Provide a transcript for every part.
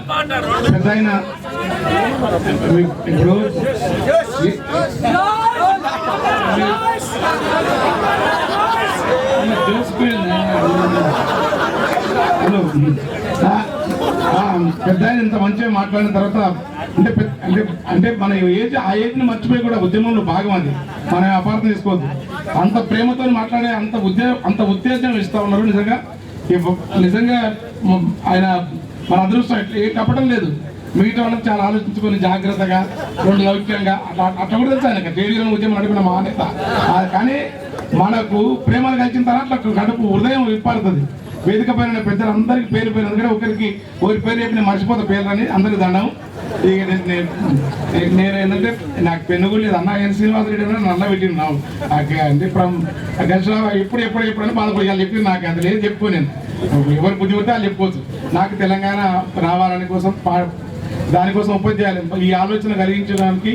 పెద్ద ఆయన ఇప్పుడు పెద్ద ఆయన ఇంత మంచిగా మాట్లాడిన తర్వాత అంటే అంటే అంటే మన ఏజ్ ఆ ఏజ్ని మర్చిపోయి కూడా ఉద్యమంలో భాగం అది మనం అపార్థం తీసుకోవద్దు. అంత ప్రేమతో మాట్లాడే అంత ఉత్తేజం ఇస్తా ఉన్నారు. నిజంగా ఆయన మన అదృష్టం ఏ కప్పడం లేదు. మిగతా వాళ్ళకి చాలా ఆలోచించుకొని జాగ్రత్తగా రెండు లౌక్యంగా అట్లా కూడా తెలుసు ఆయనకి రేడియోలో ఉద్యమం నడిపిన మానేత. కానీ మనకు ప్రేమలు కలిసిన తర్వాత గడుపు హృదయం విప్పారుతుంది. వేదిక పైన పెద్దలందరికీ పేరు ఎందుకంటే ఒకరి పేరు చెప్పి నేను మర్చిపోతా పేర్లు అని అందరికి దండం. ఇక నేను ఏంటంటే నాకు పెన్నుగులు లేదు అన్న శ్రీనివాస రెడ్డి నల్ల పెట్టింది నాకు అంటే ఇప్పుడు ఎప్పుడని బాధపడి చెప్పింది. నాకు అది లేదు చెప్పుకో నేను ఎవరు బుద్ధి పడితే వాళ్ళు చెప్పుకోవచ్చు. నాకు తెలంగాణ రావాలని కోసం దానికోసం ఉపాధ్యాయులు ఈ ఆలోచన కలిగించడానికి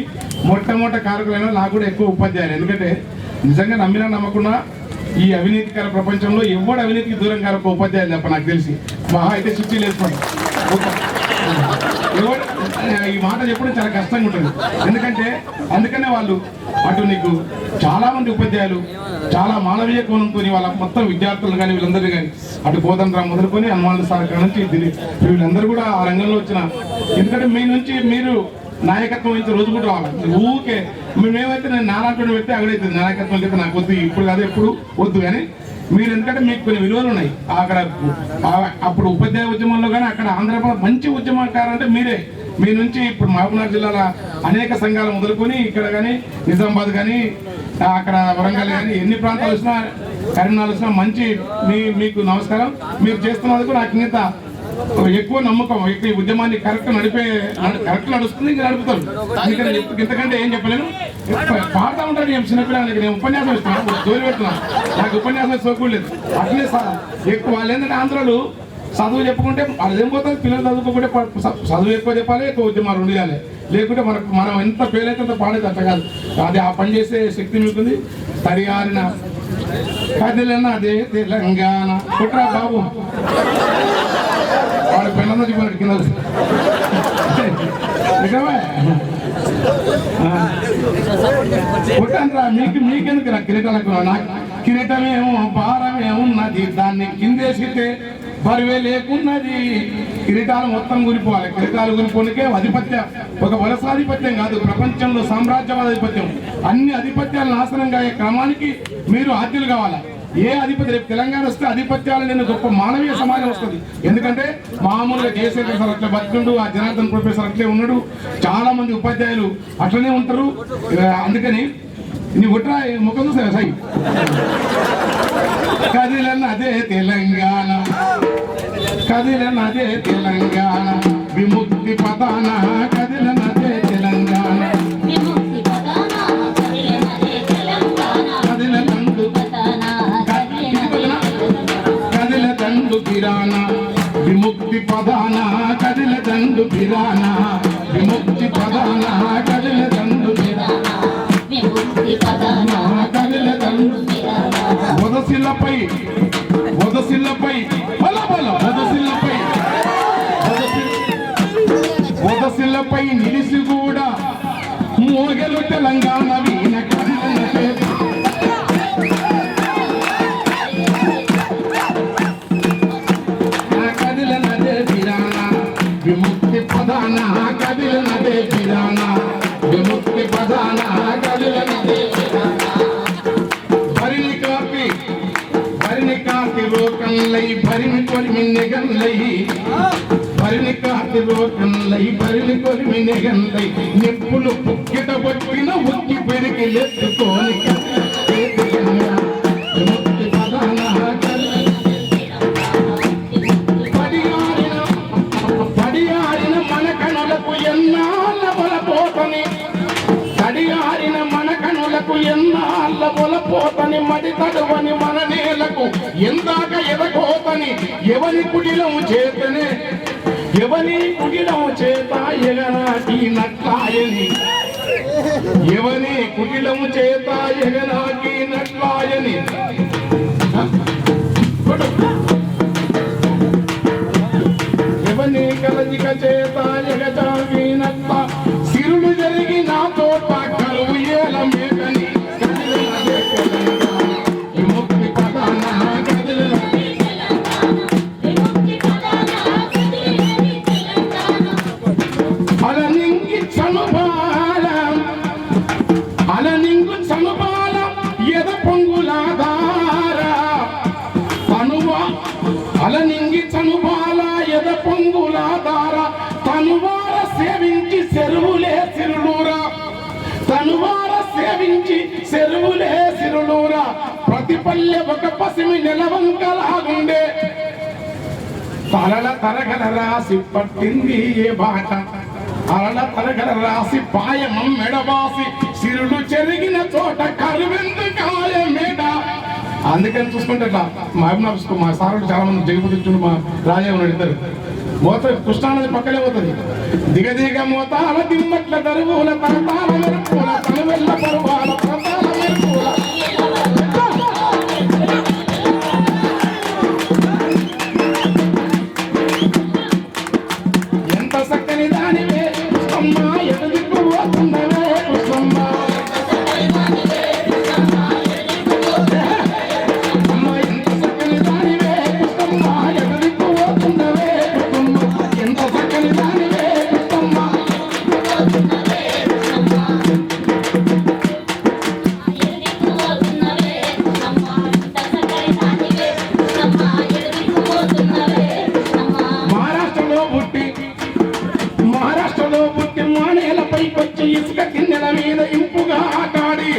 మొట్టమొదటి కారకులైన నాకు కూడా ఎక్కువ ఉపాధ్యాయులు. ఎందుకంటే నిజంగా నమ్మకుండా ఈ అవినీతికర ప్రపంచంలో ఎవడు అవినీతికి దూరం కారక ఉపాధ్యాయులు తప్ప నాకు తెలిసి మహా అయితే శుద్ధి లేసుకోండి. ఎవరు ఈ మాట చెప్పడం చాలా కష్టంగా ఉంటుంది. అందుకనే వాళ్ళు అటు నీకు చాలా మంది ఉపాధ్యాయులు చాలా మానవీయ కోణంతో వాళ్ళ మొత్తం విద్యార్థులు కానీ వీళ్ళందరూ కానీ అటు కోదండరాం మొదలుకొని హనుమాన్ సార్ నుంచి వీళ్ళందరూ కూడా ఆ రంగంలో వచ్చిన. ఎందుకంటే మీ నుంచి మీరు నాయకత్వం వహించే రోజు కూడా రావాలి. ఊకే మేమైతే నేను నారాయణ పెడితే అక్కడైతే నాయకత్వం అయితే నాకు వద్దు ఇప్పుడు కాదు ఎప్పుడు వద్దు. కానీ మీరు ఎందుకంటే మీకు కొన్ని విలువలు ఉన్నాయి అక్కడ. అప్పుడు ఉపాధ్యాయ ఉద్యమంలో కానీ అక్కడ ఆంధ్రప్రదేశ్ మంచి ఉద్యమకారు అంటే మీరే. మీ నుంచి ఇప్పుడు మహబూబ్నగర్ జిల్లాలో అనేక సంఘాలు మొదలుకొని ఇక్కడ కానీ నిజామాబాద్ కానీ అక్కడ వరంగల్ కానీ ఎన్ని ప్రాంతాలు వచ్చినా కరీంనగర్ వచ్చినా మంచి మీకు నమస్కారం. మీరు చేస్తున్నందుకు నాకు ఇంత ఎక్కువ నమ్మకం. ఈ ఉద్యమాన్ని కరెక్ట్ నడుస్తుంది ఇంకా నడుపుతారు. అందుకని ఇంతకంటే ఏం చెప్పలేను. పాడుతూ ఉంటాడు ఏం చిన్నపిల్లలకి నేను ఉపన్యాసం ఇస్తున్నాను జోలి పెడుతున్నాను. నాకు ఉపన్యాసం సోకూడలేదు. అట్లే ఎక్కువ వాళ్ళు ఏంటంటే ఆంధ్రాలు చదువు చెప్పుకుంటే వాళ్ళు ఏం పోతుంది పిల్లలు చదువుకోకుంటే చదువు ఎక్కువ చెప్పాలి ఎక్కువ ఉద్యమాలు ఉండాలి. లేకుంటే మనం ఎంత ఫెయిల్ అయితే అంత పాడేది అట్లా కాదు. అది ఆ పని చేసే శక్తి మీకుంది. తరిగారిన కదిలిన అదే తెలంగాణ కుట్రా బాబు వాడు పిల్లలు చెప్పాడు కింద కొట్టండిరా మీకెందుకు నా కిరీటాలకు నాకు కిరీటమేమో భారమేమున్నది దాన్ని కిందేసితే బరువే లేకున్నది. కిరీటాలు మొత్తం గురిపోవాలి. కిరీటాలు గురిపోనికే ఆధిపత్యం ఒక వలసాధిపత్యం కాదు ప్రపంచంలో సామ్రాజ్యవాధిపత్యం. అన్ని అధిపత్యాలు నాశనం అయ్యే క్రమానికి మీరు ఆద్యులు కావాలి. ఏ అధిపతి రేపు తెలంగాణ వస్తే అధిపత్యాలు నేను గొప్ప మానవీయ సమాజం వస్తుంది. ఎందుకంటే మామూలుగా కేసీఆర్ సార్ అట్లా బతుకుండు ఆ జనార్దన్ ప్రొఫెసర్ అట్లే ఉన్నాడు. చాలా మంది ఉపాధ్యాయులు అట్లనే ఉంటారు. అందుకని నీ ఉట్రా ముఖం చూసా సై కదిలన్న అదే తెలంగాణ కదిలన్న అదే తెలంగాణ విముక్తి పదాన కదిలన్న అదే తెలంగాణ కదిలదండు కిరాణ విముక్తి పదాన కదిలదండు కిరాణ విముక్తి పదాన కదిలదండు వదసిల్లపై నిలిసి కూడా మోగలు తెలంగాణ వీణ కదిలనదే పిరాణ విముక్తి పదాన కదిలనదే పిరాణ విముక్తి పదాన కదిలనదే భరిని కాకి రోకన్లై భరిని కొలిమి నెగన్లై భరిని కాకి రోకన్లై భరిని కొలిమి నెగన్లై నిప్పులు పుక్కిట పట్టిన ఉక్కి పెరిగి లెత్తుకోని పడియారిన మన కనులకు ఎన్నాళ్ళ బలపోతని తడియారిన మన కనులకు ఎన్నాళ్ళ బలపోతని మడి తడవని మన నేలకు ఎందాక ఎదకోతని ఎవని కుడిలము చేతనే ఎవని కుడిలము చేత ఎగనాటి నట్లాయని ఎవని కుడిలము చేత ఎగనాటి నట్లాయని ఎవని కల వేదిక చేత ఎగచావినత్త సిరులు జరిగిన తోట కరువు ఏల మేకని విముక్తి పదాన అలనింగి చనుబాలం అలనింగు చనుబాలం ఎద పొంగులాధార తనువా అలనింగి చనుబాల ఎద పొంగులాధార తనువార సేవించి చెరువులే సిరులూరా తనువార సేవించి చెరువులే సిరులూరా ప్రతి పల్లె ఒక పసిమి నెలవంకలాగుండే తలల తరగల రాసి పట్టింది ఏ బాట అలల తరగల రాసి పాయమం మెడబాసి సిరులు చెరిగిన చోట కరువెందు కాయ మేడ. అందుకని చూసుకుంటే మా సారుడు చాలా మంది జగపతించుడు మా రాజా ఉన్నాడు ఇద్దరు మోత కృష్ణానది పక్కనే పోతుంది దిగదిగ మోతాల దిమ్మట్ల దరువుల తరతాల మెరుపుల తనువెల్ల పరువాల తరతాల మెరుపుల ఎంత చక్కని దానివే కృష్ణమ్మ ఎదుగు పోతున్నవే కృష్ణమ్మ ఇసుక కిన్నెల మీద ఇంపుగా ఆటాడి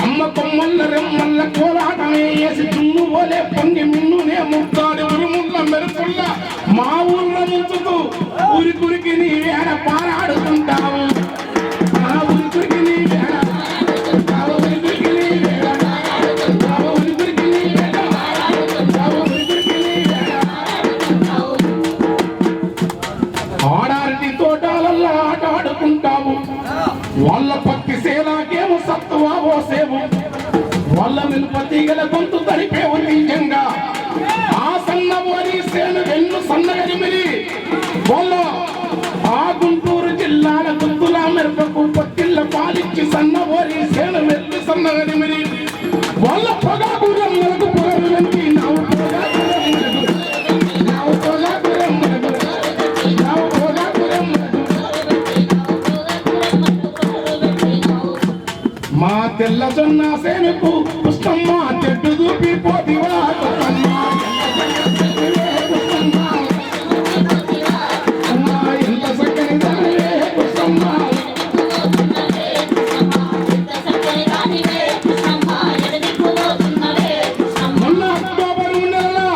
అమ్మ కొమ్మల్ల రెమ్మల్ల కోలాటమే వేసి చున్ను పోలే పొంగి మిన్నునే ముక్తాడి ఉరుముల్ల మెరుపుల్ల మా ఊర్లో ముంచుతూ ఉరికి నీ వేడ పారాడుతుంటావు మా ఉరికి నీ వేడ ఉరికి నీ వేడ ఉరికి నీ వేడ ఉరికి నీ వేడ ఆడారి తోటాలల్లో ఆట ఆడుకుంటావు వాళ్ళ పత్తి సేలాకేమో సత్తువా ఓసేవు వాళ్ళ మిల్పతీగల గొంతు తడిపేవు నిజంగా ఆ సన్నవరి సేను వెన్ను సన్నగరిమిరి వాళ్ళ ఆ గుంటూరు జిల్లాల గుత్తుల మెరుపకు పత్తిళ్ళ పాలిచ్చి సన్నవరి సేను వెన్ను సన్నగరిమిరి వాళ్ళ పొగాకురం మెరుగు పొగరు వెంటి నావు పొగాకురం మెరుగు నావు పొగాకురం మెరుగు నావు పొగాకురం మెరుగు మా తెల్ల జొన్న సేనుకు పుష్పమ్మ చెట్టు దూపి పోతివా ఎంత చక్కని దానివే పుష్పమ్మ మొన్న అక్టోబర్ నెలలో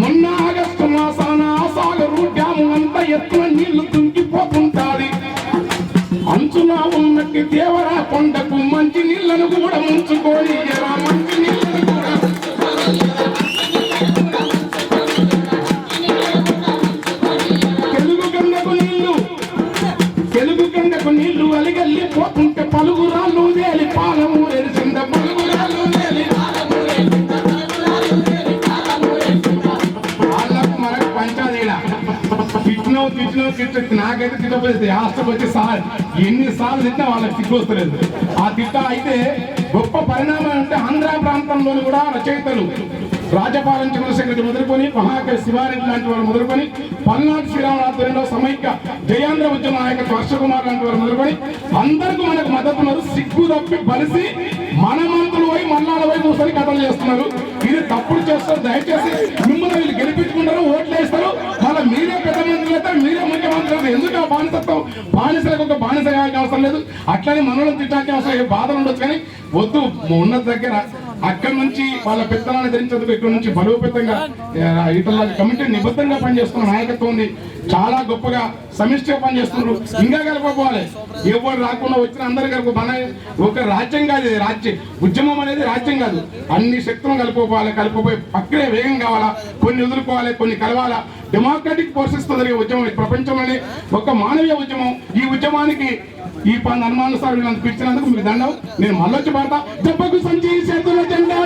మొన్న ఆగస్టు మాసాన సాగరు డ్యాము అంతా ఎత్తున నీళ్లు తుంగిపోతుంటాది అంచునా ఉన్నట్టు దేవరా కొండకు మంచి నీళ్లను కూడా ముంచుకొని మంచి నీళ్లను కూడా తెలుగు గంగకు నీళ్లు అలిగల్లి పోతుంటే పలుగురాళ్ళు తేలి పాలము ఎరిసింద పలుగురాళ్ళు తేలి వాళ్ళకు మనకు పంచాదీడా తిట్టిన నాకైతే తిట్టపోతే హాస్టల్ వచ్చి సార్ ఎన్నిసార్లు తిట్టినా వాళ్ళకి తిట్టు వస్తలేదు. ఆ తిట్ట అయితే గొప్ప పరిణామం అంటే ఆంధ్ర ప్రాంతంలోని కూడా రచయితలు రాజపాలెం చంద్రశేఖర్ మొదలుకొని మహాకవి శివారెడ్డి లాంటి వారు మొదలుకొని పల్నాడు శ్రీరాముల ఆధ్వర్యంలో సమైక్య జయాంధ్ర ఉద్యమ నాయకుడు హర్షకుమార్ లాంటి వారు మొదలుకొని అందరికీ మనకు మద్దతున్నారు. సిగ్గు తప్పి బలిసి మన మంత్రులు పోయి మల్లాల పోయి కూర్చొని కథలు చేస్తున్నారు. ఇది తప్పుడు చేస్తారు. దయచేసి మిమ్మల్ని వీళ్ళు గెలిపించుకుంటారు, ఓట్లు వేస్తారు, మళ్ళీ మీరే పెద్ద మంత్రులు అయితే మీరే ముఖ్యమంత్రులు అయితే ఎందుకు ఆ బానిసత్వం? బానిసలకు ఒక బానిస కావాల్సిన అవసరం లేదు. అట్లనే మనల్ని తిట్టాల్సిన అవసరం బాధలు ఉండొచ్చు, కానీ వద్దు. ఉన్నత దగ్గర అక్కడి నుంచి వాళ్ళ పెత్తనాన్ని ధరించేందుకు ఇక్కడ నుంచి బలోపేతంగా ఇతరుల కమిటీ నిబద్ధంగా పనిచేస్తున్న నాయకత్వం ఉంది. చాలా గొప్పగా సమిష్టిగా పనిచేస్తున్నారు. ఇంకా కలుపుకోవాలి. ఎవరు రాకుండా వచ్చిన అందరు కలుపు. మన ఒక రాజ్యం కాదు ఇది, రాజ్యం. ఉద్యమం అనేది రాజ్యం కాదు. అన్ని శక్తులను కలుపుకోవాలి. కలుపుపోయి పక్కనే వేగం కావాలా, కొన్ని వదులుకోవాలి, కొన్ని కలవాలా. డెమోక్రటిక్ ఫోర్సెస్ తో జరిగే ఉద్యమం ప్రపంచంలోనే ఒక మానవీయ ఉద్యమం. ఈ ఉద్యమానికి ఈ అనుమానుసారం వీళ్ళని పిలిచినందుకు మీకు దండం. నేను మళ్ళొచ్చి పాడతా. దెబ్బకు సంచి చేతుల జెండా